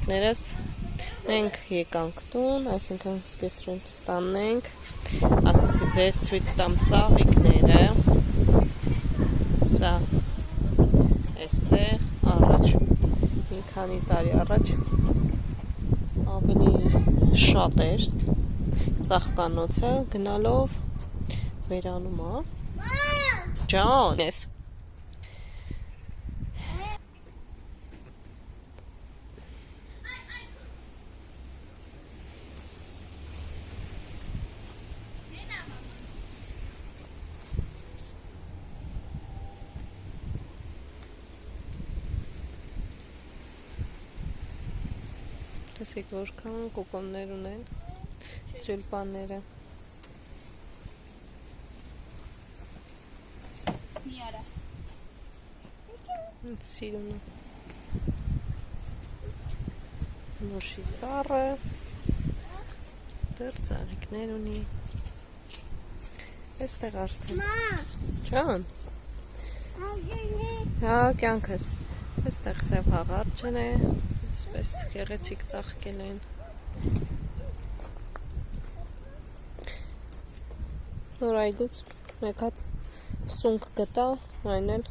ծաղիկներս մենք եկանք տուն, այսինքն սկսրունց ստանենք, ասեցի ձեզ ցույց տամ ծաղիկները, սա այստեղ առաջ մի քանի տարի առաջ ավելի շատ էր ծաղկանոցը, գնալով վերանում է, ջան ես տեսեք որքան կոկոններ ունեն ծյուլպանները մի արա սիրուն է նոշի ծառը դեռ ծաղիկներ ունի այստեղ արդեն ջան հա կյանքս այստեղ սև հաղարջն է այսպես գեղեցիկ ծաղկել են նոր այգուց մեկ հատ սունկ գտա այն էլ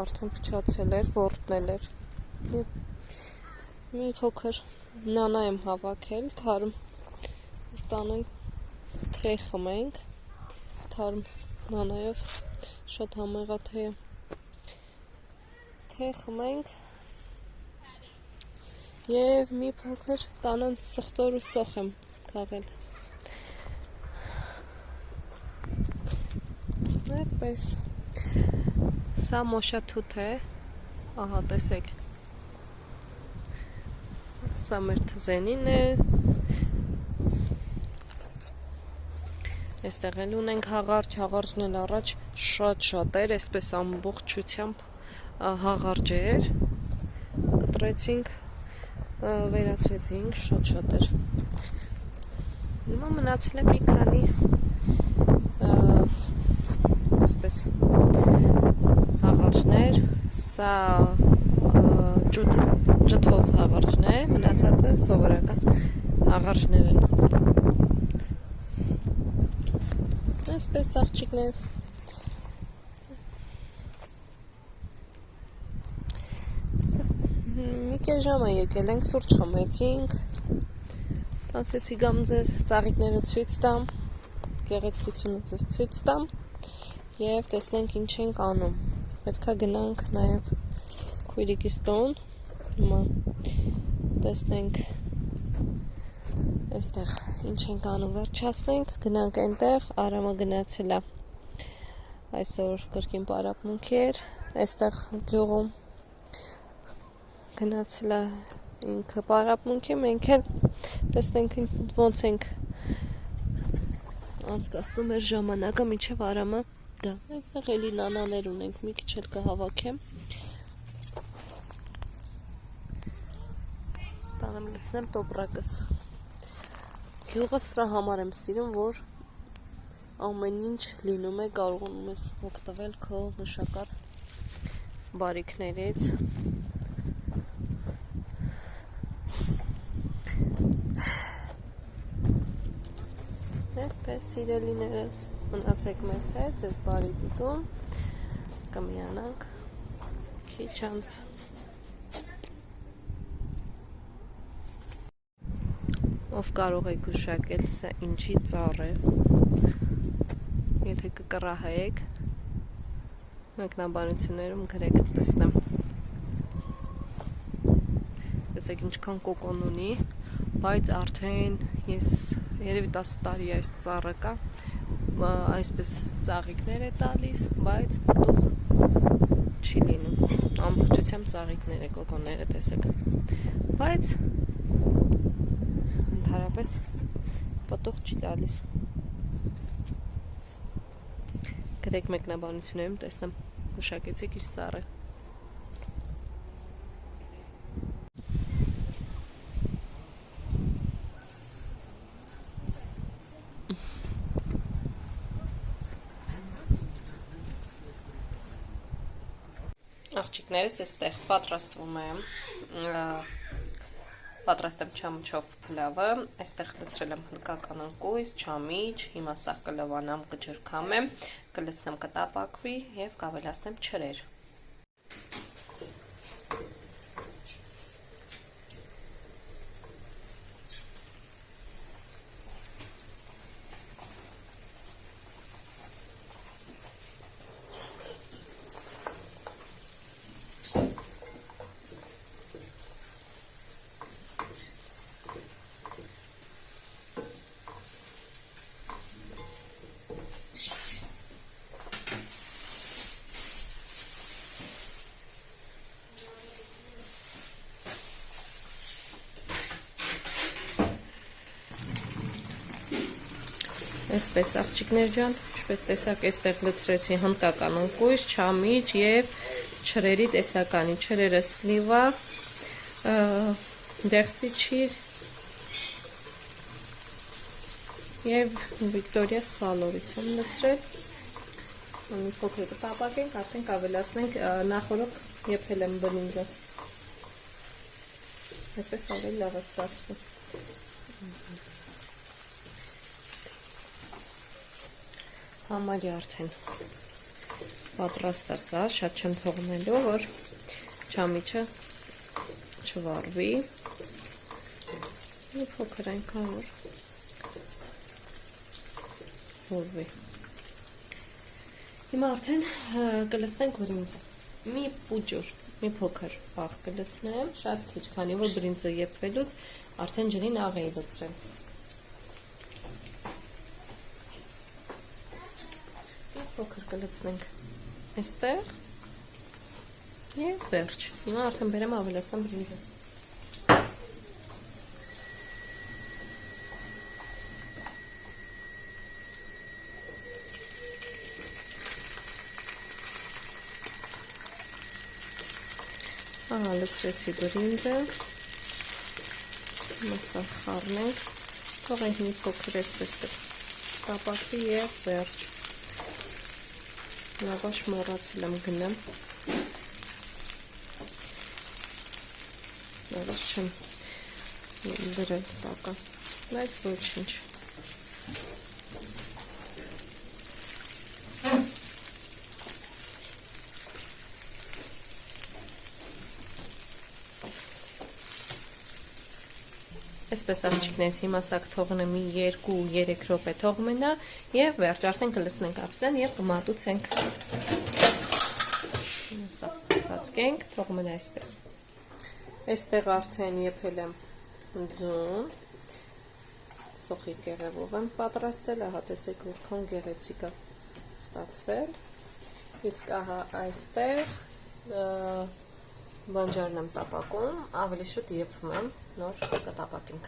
արդեն փչացել էր ворտնել էր մի փոքր նանա եմ հավաքել թարմ տանենք թեյ խմենք թարմ նանայով շատ համեղ է թեյը թեյ խմենք Եվ մի փոքր տանոց սխտոր ու սոխ եմ քաղել այդպես սա մոշաթութ է ահա տեսեք սա մեր թզենին է այստեղ էլ ունենք հաղարջն էլ առաջ շատ էր այսպես ամբողջությամբ հաղարջ էր կտրեցինք վերացրեցինք շատ էր հիմա մնացել է մի քանի այսպես հաղարջներ սա ջութով հաղարջն է մնացածը սովորական հաղարջներ են այսպես աղջիկներս մի կես ժամ է եկել ենք սուրճ խմեցինք ասեցի գամ ձեզ ծաղիկները ցույց տամ գեղեցկությունը ձեզ ցույց տամ եւ տեսնենք ինչ ենք անում պետքա գնանք նաեւ քույրիկիս տուն հիմա տեսնենք այստեղ ինչ ենք անում վերջացնենք գնանք այնտեղ Արամը գնացել է այսօր կրկին պարապմունք էր այստեղ գյուղում գնացել է ինքը պարապմունքի մենք էլ տեսնենք ոնց ենք անցկացնում մեր ժամանակը մինչև Արամը գա այստեղ էլի նանաներ ունենք մի քիչ էլ կհավաքեմ տանեմ լցնեմ տոպրակս գյուղը սրա համար եմ սիրում որ ամեն ինչ լինում է կարողանում ես օգտվել քո մշակած բարիքներից Այդպես սիրելիներս մնացեք մեզ հետ ձեզ բարի դիտում կմիանանք քիչ անց ով կարող է գուշակել սա ինչի ծառ է եթե կկռահեք մեկնաբանություններում գրեք տեսնեմ տեսեք ինչքան կոկոն ունի բայց արդեն ես երևի 10 տարի այս ծառը կա այսպես ծաղիկներ է տալիս բայց պտուղ չի լինում ամբողջությամբ ծաղիկներ է կոկոնները տեսեք բայց ընդհանրապես պտուղ չի տալիս գրեք մեկնաբանություններում տեսնեմ գուշակեցիք իր ծառը Աղջիկներից այստեղ պատրաստեմ չամչով փլավը, այստեղ լցրել եմ հնդկական անկույզ, չամիչ, հիմա սաղ կլավանամ, կջրքամեմ, կլցնեմ կտապակվի և կավելացնեմ չրեր։ Այսպես աղջիկներ ջան, ինչպես տեսակ այստեղ լցրեցի հնդկական անկույզ, չամիչ և չրերի տեսականի, չրերը սլիվա, դեղցի չիր և Վիկտորիա սալորից եմ լցրել, մի փոքր կտապակենք, արդեն կավելացնենք նախորդ եփել եմ բրինձը, այդպես ավելի լավ է ստացվում։ Համարի արդեն պատրաստ է սա, շատ չեմ թողնելու, որ չամիչը չվառվի, մի փոքր այնքան որ որվի։ Հիմա արդեն կլցնենք բրինձը, մի պուջուր, մի փոքր աղ կլցնեմ, շատ քիչ, քանի որ բրինձը եփվելուց արդեն ջրին աղ էի լցրել։ Փոքր կլցնենք այստեղ և վերջ։ Հիմա արդեն բերեմ ավելացնեմ բրինձը։ Ահա լցրեցի բրինձը։ Հիմա սա խառնենք, թողենք մի փոքր այսպես տապակվի և վերջ։ Լավաշ մոռացել եմ գնեմ, լավաշ չեմ դրել տակը, բայց ոչինչ։ Այսպես աղջիկներս հիմա սակ թողնեմ 2-3 րոպե թողմենա և վերջ արդեն կլցնենք ափսեն և կմատուցենք։ Սա ծածկենք, թողմենա այսպես։ Այստեղ արդեն եփել եմ ձուն, սոխի կեղևով եմ պատրաստել, ահա տեսեք որքան գեղեցիկ է ստացվել։ Իսկ ահա այստեղ բանջարն եմ տապակում, ավելի շուտ եփում եմ, նոր կտապակենք։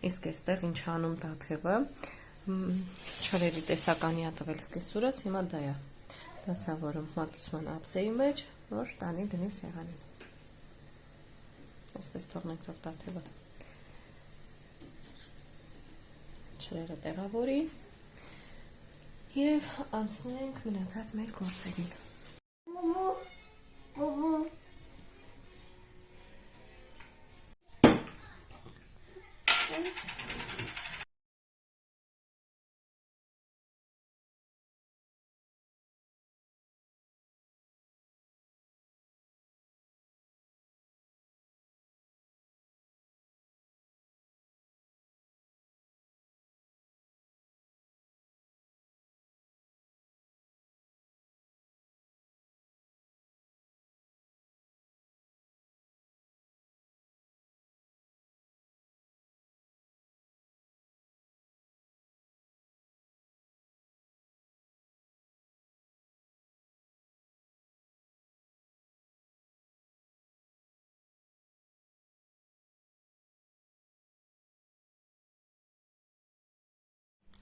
Իսկ այստեղ ինչ անում տաթևը, չրերի տեսականի ա տվել սկեսուրս, հիմա դա է դասավորում մատուցման ափսեի մեջ, որ տանի դնի սեղանին։ Այսպես թողնենք թող տաթևը չրերը տեղավորի և անցնենք մնացած մեր գործերին։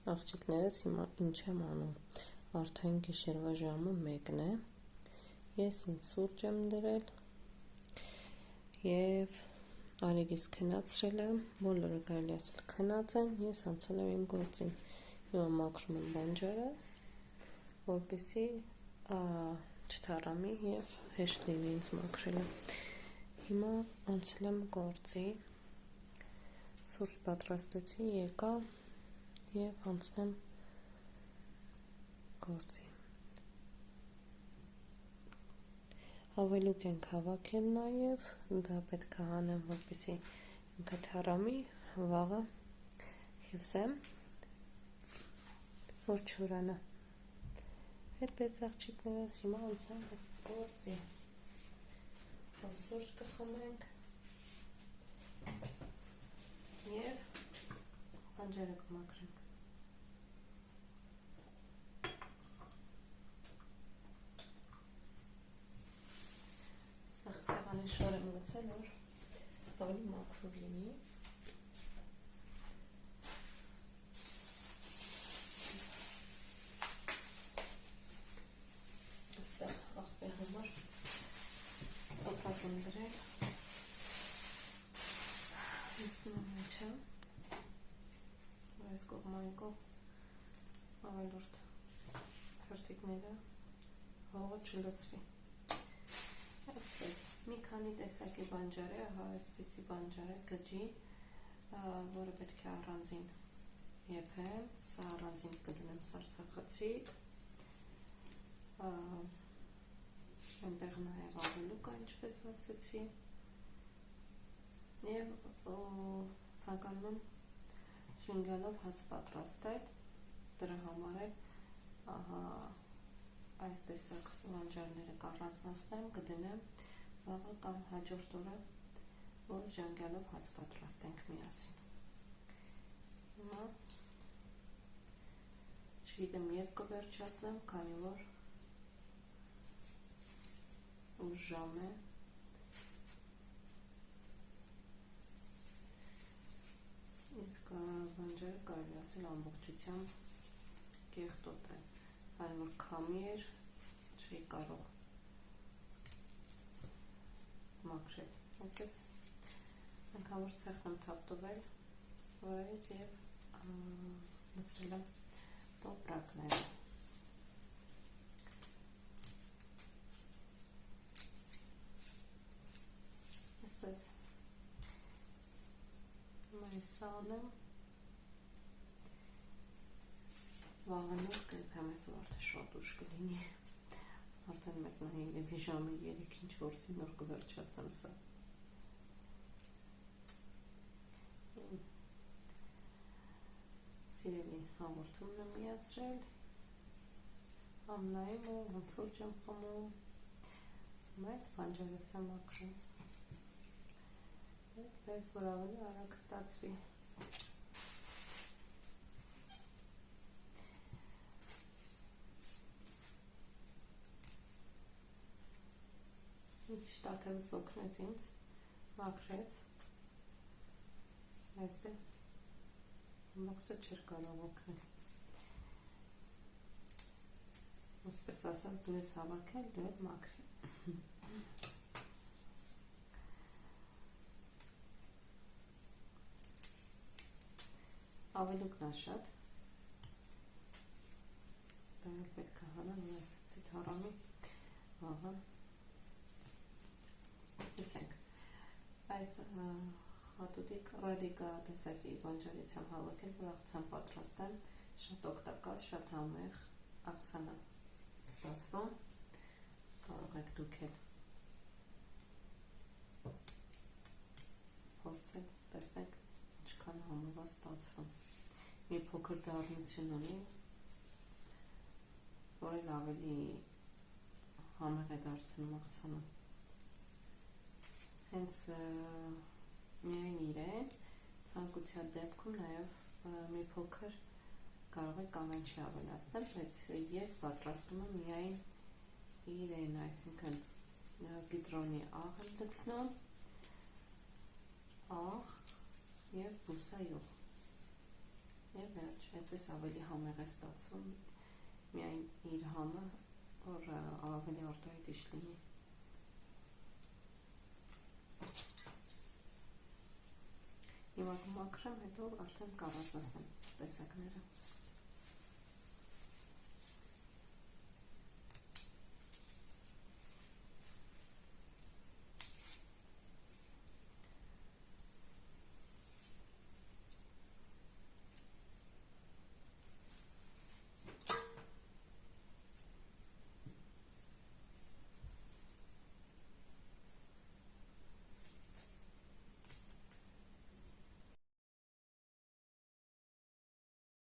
Աղջիկներս հիմա ինչ եմ անում, արդեն գիշերվա ժամը 1-ն է, ես ինձ սուրճ եմ դրել և Արեգիս քնացրել եմ, բոլորը կարելի ասել քնած են, ես անցել եմ իմ գործին, հիմա մաքրում եմ բանջարը, որպեսզի չթարամի և հեշտ լինի ինձ մաքրելը։ Հիմա անցել եմ գործի, սուրճ պատրաստեցի, եկա և անցնեմ գործի։ Ավելուկ ենք հավաքել նաև, դա պետք է հանեմ, որպեսզի ինքը թարամի, վաղը հյուսեմ, որ չորանա։ Այդպես աղջիկներս, հիմա անցանք գործի, սուրճ կխմենք և բանջարը կմաքրենք։ Ստեղ սեղանի շոր եմ գցել, որ ավելի մաքրուր լինի։ Ստեղ աղբի համար տոպակ եմ դրել, լցնում եմ մեջը, որ այս կողմայիկով ավելորդ թերթիկները հողը չլցվի։ Այսպես, մի քանի տեսակի բանջար է, ահա այսպիսի բանջար է, գջի, որը պետք է առանձին եփեմ, սա առանձին կդնեմ սառցախցիկ, այնտեղ նաև ավելուկ է, ինչպես ասեցի, և ցանկանում եմ ժենգյալով հաց պատրաստել, դրա համար էլ ահա այս տեսակ բանջարները կառանձնացնեմ, կդնեմ վաղը կամ հաջորդ օրը, որ ժենգյալով հաց պատրաստենք միասին։ Հիմա չգիտեմ և կվերջացնեմ, քանի որ ուշ ժամ է, իսկ բանջարը կարելի ասել ամբողջությամբ կեղտոտ է, այլ որ քամի էր, չի կարող մաքրել։ Այսպես ընդհանուր ցեխն եմ թափտվել վրայից և լցրել եմ տոպրակները։ Այսպես սա անեմ, վաղանուր կեփեմ, այսօր արդեն շատ ուշ կլինի, արդեն մեկնա երևի ժամը 3-4-ին նոր կվերջացնեմ սա։ Սիրելի հաղորդումն եմ միացրել, համ նայում ու համ սուրճ եմ խմում, մեկ բանջարս եմ մաքրում, այդպես որ ավելի արագ ստացվի։ Մի քիչ տաթևս օգնեց ինձ, մաքրեց, այս դե մոխցը չէր կարող օգնել։ Ասպես ասած, դու ես հավաքել, դու էլ մաքրի։ Ավելուկն է շատ, դա էլ պետք է հանեմ, որ ասացի թարամի վաղը հյուսենք։ Այս հատուտիկ ռադիկա տեսակի բանջարից եմ հավաքել, որ աղցան պատրաստեմ, շատ օգտակար, շատ համեղ աղցան է ստացվում, կարող եք դուք էլ փորձել, տեսնեք ինչքան համով է ստացվում, մի փոքր դառնություն ունի, որ էլ ավելի համեղ է դարձնում աղցանը, հենց միայն իրեն, ցանկության դեպքում նաև մի փոքր կարող եք կանաչի ավելացնել, բայց ես պատրաստում եմ միայն իրեն, այսինքն գիտրոնի աղ եմ լցնում, աղ և բուսայուղ և վերջ, այդպես ավելի համեղ է ստացվում, միայն իր համը, որ ավելի արտահայտիչ լինի։ Հիմա կմաքրեմ, հետո արդեն կառանձնացնեմ տեսակները։